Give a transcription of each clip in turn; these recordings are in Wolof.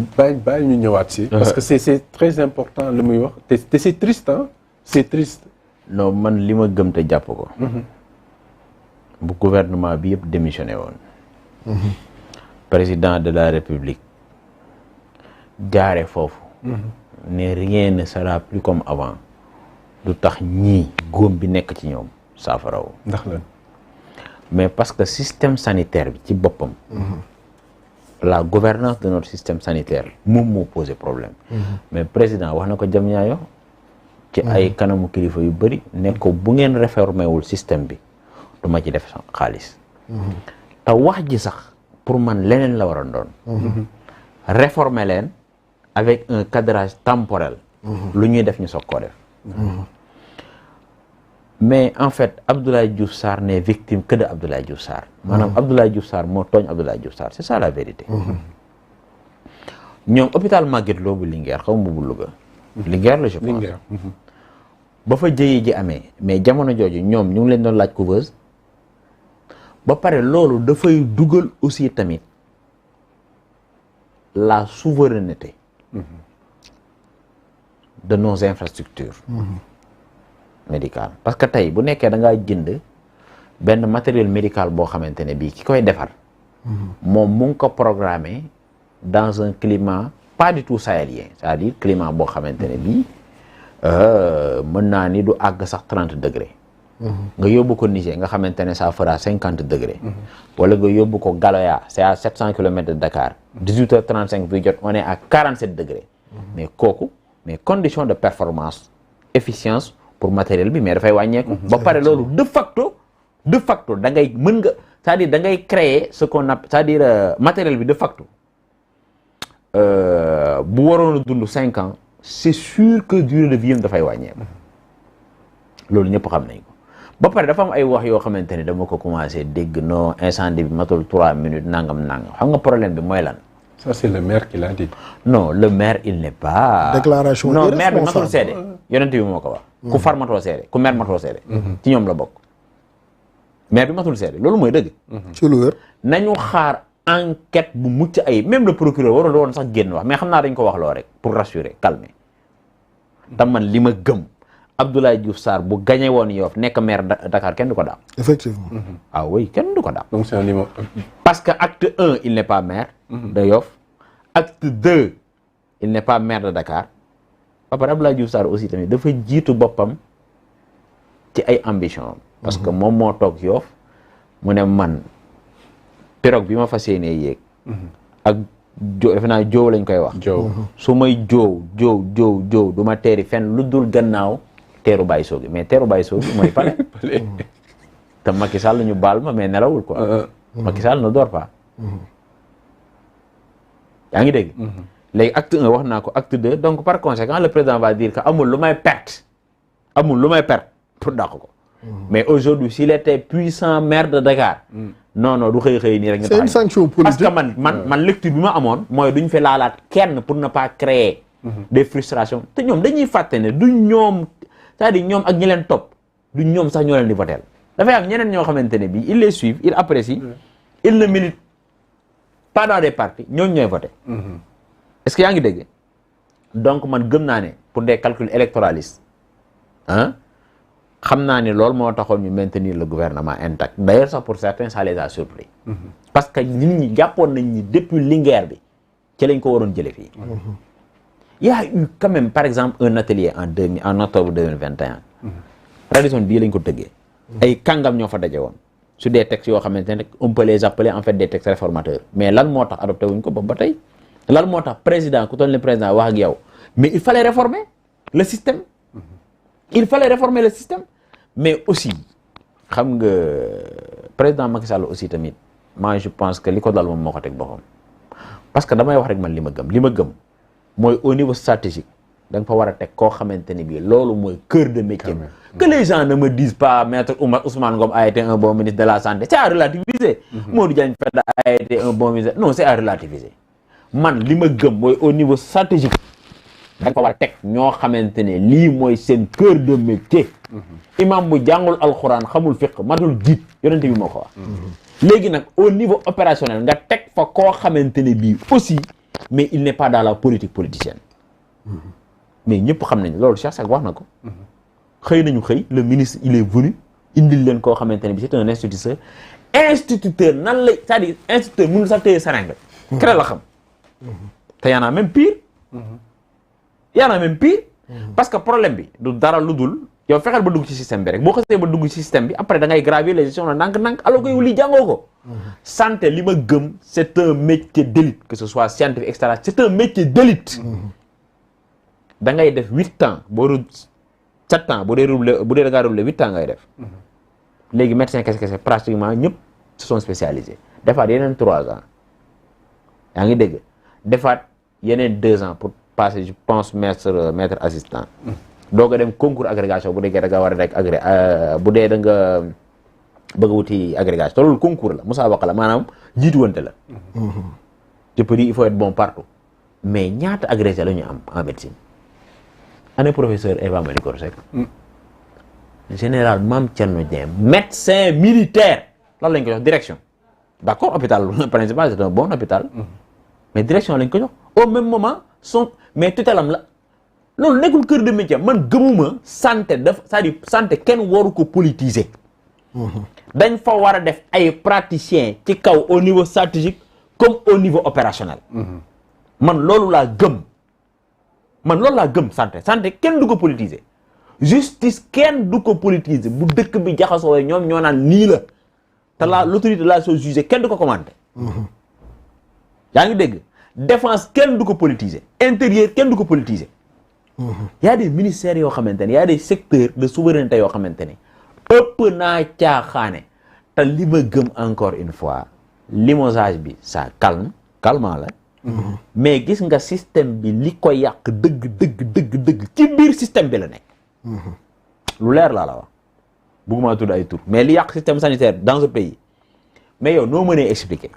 bàyyi ñu ñëwaat si. parce que c'est très important li muy wax te c'est triste hein c'est triste. non man li ma gëm te jàpp ko. bu gouvernement bi yëpp démissionné woon. président de la république jaare foofu. ne rien ne sera plus comme avant. du tax ñii góom bi nekk ci ñoom saafaraw. ndax lan. mais parce que système sanitaire bi ci boppam. la gouvernance de notre système sanitaire moom moo posé problème. mais président wax na ko jam ñaayo ci ay kanamu kilifa yu bëri ne ko bu ngeen réformé wul système bi du ma ci def xaalis. te wax ji sax pour man leneen la war a doon. réformer leen avec un cadrage temporel. lu ñuy def ñu soog koo def. mais en fait Abdoulaye Diouf Sarr n'est victime que de Abdoulaye Diouf Sarr. maanaam Abdoulaye Diouf Sarr moo tooñ Abdoulaye Diouf Sarr c'est ça la vérité. ñoom hôpital Magatte Lô bu Linguère xaw ma bu Louga. Linguère la je pense Linguère. ba fa jëyee ji amee mais jamono jooju ñoom ñu ngi leen doon laaj couveuse. ba pare loolu dafay dugal aussi tamit la souveraineté. de nos infrastructures. médical parce que tey bu nekkee da ngaa jënd benn matériel médical boo xamante ne bii ki koy defar. moom mu ngi ko programmé dans un climat pas du tout sahélien c'est-à-dire climat boo xamante ne bii mën naa ni du àgg sax 30 degrés. nga yóbbu ko Niger nga xamante ne ça fera 50 degrés. wala nga yóbbu ko Galoya c'est à 700 kilomètres de Dakar. 18h35 bi jot on est à 47 degrés. mais kooku mais conditions de performance efficience. pour matériel bi mais dafay wàññeeku. ba pare loolu de facto da ngay mën nga c'est-à-dire da ngay créer ce qu'on appelle c'est-à-dire matériel bi de facto bu waroon a dund 5 ans c'est sûr que durée de vie am dafay wàññeeku loolu ñëpp xam nañ ko ba pare dafa am ay wax yoo xamante ne dama ko commencé dégg non incendie bi matul 3 minutes nangam xam nga problème bi mooy lan. ça c'est le maire qui l'a dit. non le maire il n'est pas. déclaration non maire bi matul seede yonent bi moo ko wax. ku far matoo seede ku maire matoo seede. ci ñoom la bokk. maire bi matul seede loolu mooy dëgg. ci lu wér. nañu xaar enquête bu mucc ay même le procureur waroon woon sax génn wax mais xam naa dañ ko wax loo rek pour rassurer calmer. te man li ma gëm Abdoulaye Diouf Sarr bu gagné woon Yoff nekk maire Dakar kenn du ko daaw. effectivement. ah oui kenn du ko daaw. donc c'est un numéro. parce que acte 1 il n'est pas maire. de Yoff. acte 2 il n'est pas maire de Dakar. ba pare Abdoulaye Diouf Sarr aussi tamit dafa jiitu boppam ci ay ambition parce que moom moo toog Yoff mu ne man pirogue bi ma fas yéenee yéeg ak defe naa joow lañ koy wax su may joow du ma teeri fenn lu dul gannaaw teeru Baye Sogui mais teeru Baye Sogui mooy palais te Macky Sall ñu baal ma mais nelawul quoi Macky Sall ne dort pas yaa ngi dégg léegi acte 1 wax naa ko acte 2 donc par conséquent le président va dire que amul lu may perte pour dàq ko mais aujourd'hui s'il était puissant maire de Dakar non du xëy nii rek ñu c'est une sanction politique parce que man lecture bi ma amoon mooy duñ fi laalaat kenn pour ne pas créer des frustrations te ñoom dañuy fàtte ne du ñoom c'est-à-dire ñoom ak ñi leen topp du ñoom sax ñoo leen di voter dafay am ñeneen ñoo xamante ne bii ils les suivent ils apprécient ils ne militent pas dans des partis ñooñu ñooy voter est-ce que yaa ngi dégg donc man gëm naa ne pour des calculs électoralistes xam naa ne loolu moo taxoon ñu maintenir le gouvernement intact d'ailleurs sax pour certains ça les a surpris parce que nit ñi jàppoon nañ ni depuis Linguère bi ci lañ ko waroon jële fii il y a eu quand même par exemple un atelier en octobre 2021 Radisson bii lañ ko tëggee ay kàngam ñoo fa daje woon sur des textes yoo xamante ne on peut les appeler en fait des textes réformateurs mais lan moo tax adopté wuñ ko ba tey lan moo tax président ku toll ni président wax ak yow mais il fallait réformer le système mais aussi xam nga président Macky Sall aussi tamit moi je pense que li ko dal moom moo ko teg boppam parce que damay wax rek man li ma gëm mooy au niveau stratégique da nga fa war a teg koo xamante ni bii loolu mooy cœur de métier que les gens ne me disent pas maître Ousmane Ngom a été un bon ministre de la santé c'est à relativiser Modou Diagne Fada a été un bon ministre non c'est à relativiser man li ma gëm mooy au niveau stratégique da nga fa war a teg ñoo xamante ne lii mooy seen cœur de métier imam bu jàngul alxuraan xamul fiqh matul jiit yonente bi moo ko wax léegi nag au niveau opérationnel nga teg fa koo xamante ne bii aussi mais il n'est pas dans la politique politicienne mais ñëpp xam nañ loolu Cheikh Seck wax na ko xëy nañu xëy le ministre il est venu indil leen koo xamante ne bi c'est un instituteur nan lay c'est-à-dire instituteur mënul sax téye seringue kere la xam te y en a même pire parce que problème bi du dara lu dul yow fexeel ba dugg ci système bi rek boo xasee ba dugg ci système bi après da ngay graver les gestions la ndànk-ndànk alors que yow lii jàngoo ko santé li ma gëm c'est un métier d'élite que ce soit scientifique etc c'est un métier d'élite da ngay def 8 ans boo 7 ans bu dee da ngaa roule 8 ans ngay def léegi médecin kese pratiquement ñëpp se sont spécialisés defaat yeneen 3 ans yaa ngi dégg defaat yeneen 2 ans pour passer je pense maître assistant doog a dem concours agrégation bu dee da nga war a nekk bu dee da nga bëgg a wuti agrégation te loolu concours la musaabaqa la maanaam jiituwante la je peux dire il faut être bon partout mais ñaata agrégé la ñu am en médecine année professeur Eva Malikor Seck général Mame Thierno Dieng médecin militaire lan lañ ko jox direction d'accord hôpital principal c'est un bon hôpital mais direction lañ ko jox au même moment mais tutelam la loolu nekkul cœur de métier man gëmuma santé c'est-à-dire santé kenn waru ko politiser dañ fa war a def ay praticiens ci kaw au niveau stratégique comme au niveau opérationnel man loolu laa gëm santé kenn du ko politiser justice kenn du ko politiser bu dëkk bi jaxasoo ñoom ñoo naan nii la te l'autorité de la chose jugée kenn du ko commenter yaa ngi dégg défense kenn du ko politiser intérieur kenn du ko politiser y a des ministères yoo xamante ne y a des secteurs de souveraineté yoo xamante ne ëpp naa caaxaane te li ma gëm encore une fois limogeage bi ça calmant la mais gis nga système bi li ko yàq dëgg ci biir système bi la nekk lu leer laa la wax bëgguma tudd ay tur mais li yàq système sanitaire dans ce pays mais yow noo mënee expliquer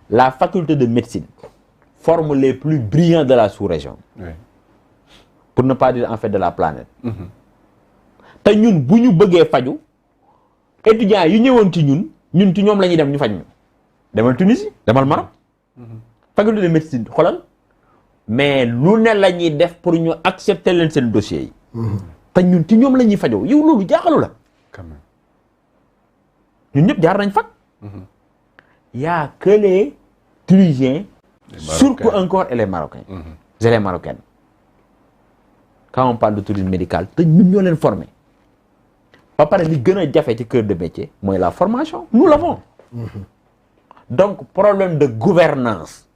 la faculté de médecine forme les plus brillants de la sous-région pour ne pas dire en fait de la planète te ñun bu ñu bëggee faju étudiants yu ñëwoon ci ñun ci ñoom la ñuy dem ñu faj ñu demal Tunisie demal Maroc faculté de médecine xoolal mais lu ne la ñuy def pour ñu accepter leen seen dossiers yi te ñun ci ñoom la ñuy fajoo yow loolu jaaxalu la ñun ñëpp jaar nañ fag y'a que les Tunisiens surtout encore et les Marocains et les Marocaines quand on parle de tourisme médical te ñun ñoo leen formé ba pare li gën a jafe ci cœur de métier mooy la formation nous l'avons donc problème de gouvernance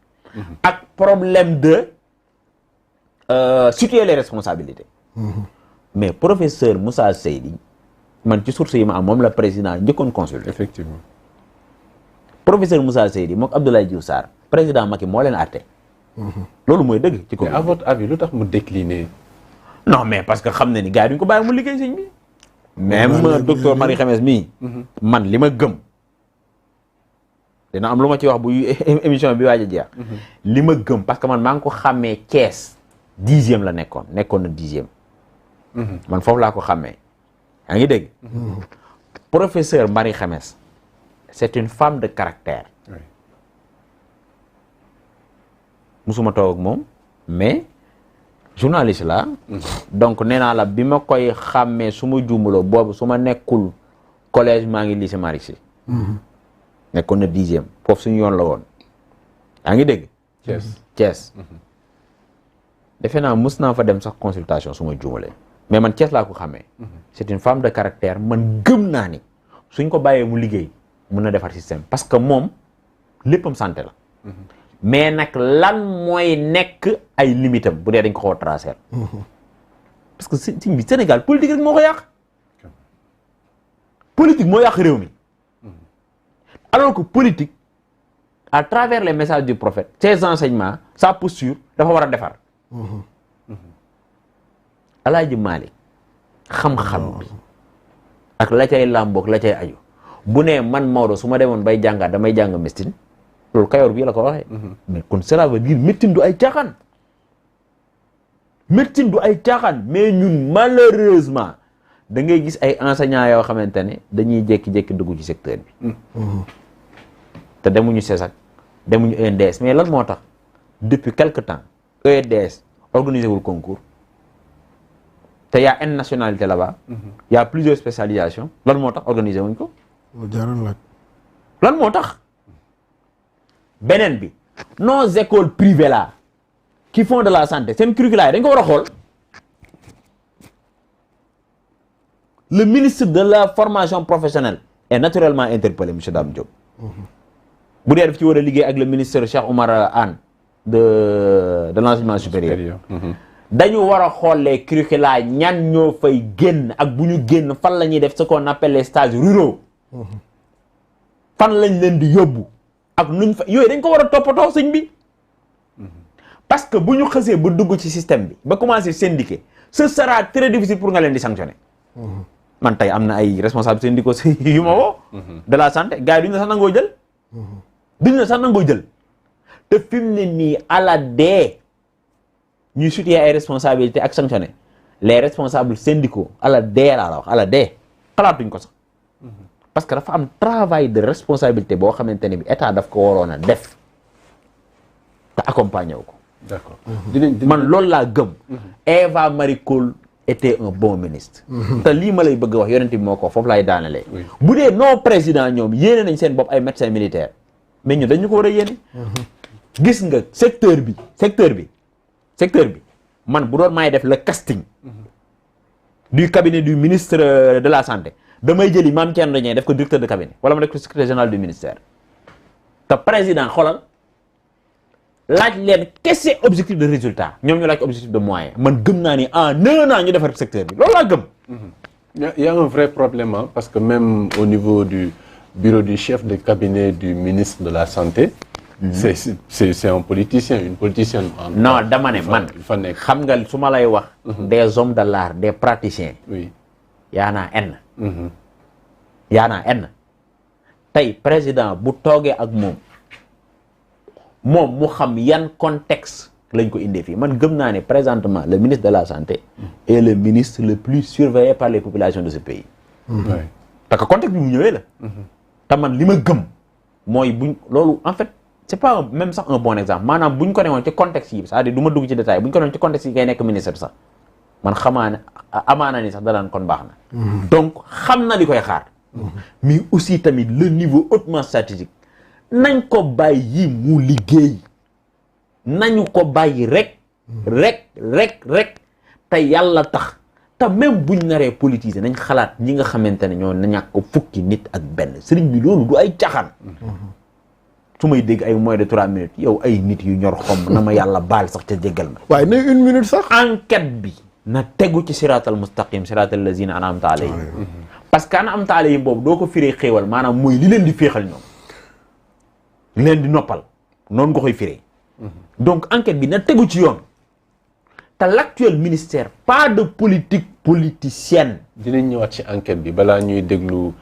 ak problème de situer les responsabilités mais professeur Moussa Seydi man ci source yi ma am moom la président njëkkoon consulté effectivement professeur Moussa Seydi mook Abdoulaye Diouf Sarr président Macky moo leen àtte loolu mooy dëgg ci ko à votre avis lu tax mu décliner non mais parce que xam na ni gars yi duñ ko bàyyi mu liggéey sëñ bi même docteur Marie Khemesse mii man li ma gëm dina am lu ma ci wax bu émission bi waaj a jeex li ma gëm parce que man maa ngi ko xàmmee Thiès 10e la nekkoon na 10e man foofu laa ko xàmmee yaa ngi dégg professeur Marie Khemesse c'est une femme de caractère musuma toog ak moom mais journaliste la donc nee naa la bi ma koy xàmmee su ma juumuloo boobu su ma nekkul collège maa ngi lycée Malick Sy nekkoon na 10e foofu suñu yoon la woon yaa ngi dégg Thiès defe naa mus naa fa dem sax consultation su ma juumalee mais man Thiès laa ko xàmmee c'est une femme de caractère man gëm naa ni suñ ko bàyyee mu liggéey mun na defar système parce que moom léppam santé la mais nag lan mooy nekk ay limitam bu dee dañ ko xaw a tracer parce que si bi Sénégal politique rek moo ko yàq politique moo yàq réew mi alors que politique à travers les messages du prophète ses enseignements sa posture dafa war a defar Alaaji Maalik xam-xam bi ak la cay làmboog la cay aju bu ne man Maodo su ma demoon bay jàngaat damay jàng médecine loolu Kayoor bii la ko waxee mais kon cela veut dire médecine du ay caaxaan médecine du ay caaxaan mais ñun malheureusement da ngay gis ay enseignants yoo xamante ne dañuy jékki-jékki dugg ci secteur bi te demuñu CESAC demuñu ENDS mais lan moo tax depuis quelque temps EDS organisé wul concours te y a une nationalité là-bas. Y a plusieurs spécialisations lan moo tax organisé wuñ ko. lan moo tax. beneen bi nos écoles privées là qui font de la santé seen curricula yi dañ ko war a xool. Le ministre de la formation professionnelle est naturellement interpellé monsieur Dame Diop. bu dee daf ci war a liggéey ak le ministre Cheikh Oumar Anne de l'enseignement supérieur. dañu war a xool les curricula ñan ñoo fay génn ak bu ñu génn fan la ñuy def ce qu'on appelle les stages ruraux. fan lañ leen di yóbbu ak nuñ fa yooyu dañ ko war a toppatoo sëñ bi. parce que bu ñu xësee ba dugg ci système bi ba commencer syndiquer ce sera très difficile pour nga leen di sanctionner. man tey am na ay responsables syndicaux yu ma woo. de la santé gars yi duñ la sax nangoo jël. duñ la sax nangoo jël. te fi mu ne nii à la dee ñuy situer ay responsabilités ak sanctionner les responsables syndicaux à la dee laa la wax à la dee xalaatuñ ko sax. parce que dafa am travail de responsabilité boo xamante ne bi état daf ko waroon a def te accompagner wu ko. d'accord man loolu laa gëm. Eva Marie Coll était un bon ministre. te lii ma lay bëgg wax yonent bi moo ko foofu laay daanalee. bu dee non président ñoom yéene nañ seen bopp ay médecins militaires mais ñu dañu ko war a yéene. gis nga secteur bi man bu doon maay def le casting du cabinet du ministre de la santé damay jëli Mame Thierno Dieng def ko directeur de cabinet wala ma def ko secrétaire général du ministère te président xoolal laaj leen kese objectif de résultat ñoom ñu laaj objectif de moyen man gëm naa ni en 1 an ñu defar secteur bi loolu laa gëm. Il y a un vrai problème hein, parce que même au niveau du bureau du chef de cabinet du ministre de la santé. c'est un politicien une politicienne. non dama ne man xam nga su ma lay wax. des hommes de l'art des praticiens. oui yaa naa enn. yaa naa enn tey président bu toogee ak moom mu xam yan contexte lañ ko indee fii man gëm naa ne présentement le ministre de la santé est le ministre le plus surveillé par les populations de ce pays. parce que contexte bi mu ñëwee la. te man li ma gëm mooy buñ loolu en fait. c'est pas même sax un bon exemple maanaam bu ñu ko newoon ci contexte yi c'est-à-dire du ma dugg ci détail bu ñu ko newoon ci contexte yi ngay nekk ministre sax man amaana ni sax danaan kon baax na. donc xam na li koy xaar. mais aussi tamit le niveau hautement stratégique nañ ko bàyyi mu liggéey nañu ko bàyyi rek te yàlla tax te même buñ naree politiser nañ xalaat ñi nga xamante ne ñoo na ñàkk ko fukki nit ak benn sëriñ bi loolu du ay caaxaan. su may dégg ay moins de 3 minutes yow ay nit yu ñor xom na ma yàlla baal sax ca jéggal ma. waaye ne 1 minute sax. enquête bi na tegu ci siraatal mustaqim siraatal lazina an'amta alayhim parce que an'amta alayhim boobu doo ko firee xéewal maanaam mooy li leen di féexal ñoom li leen di noppal noonu nga koy firee. donc enquête bi na tegu ci yoon te l'actuel ministère pas de politique politicienne. dinañ ñëwaat ci enquête bi balaa ñuy déglu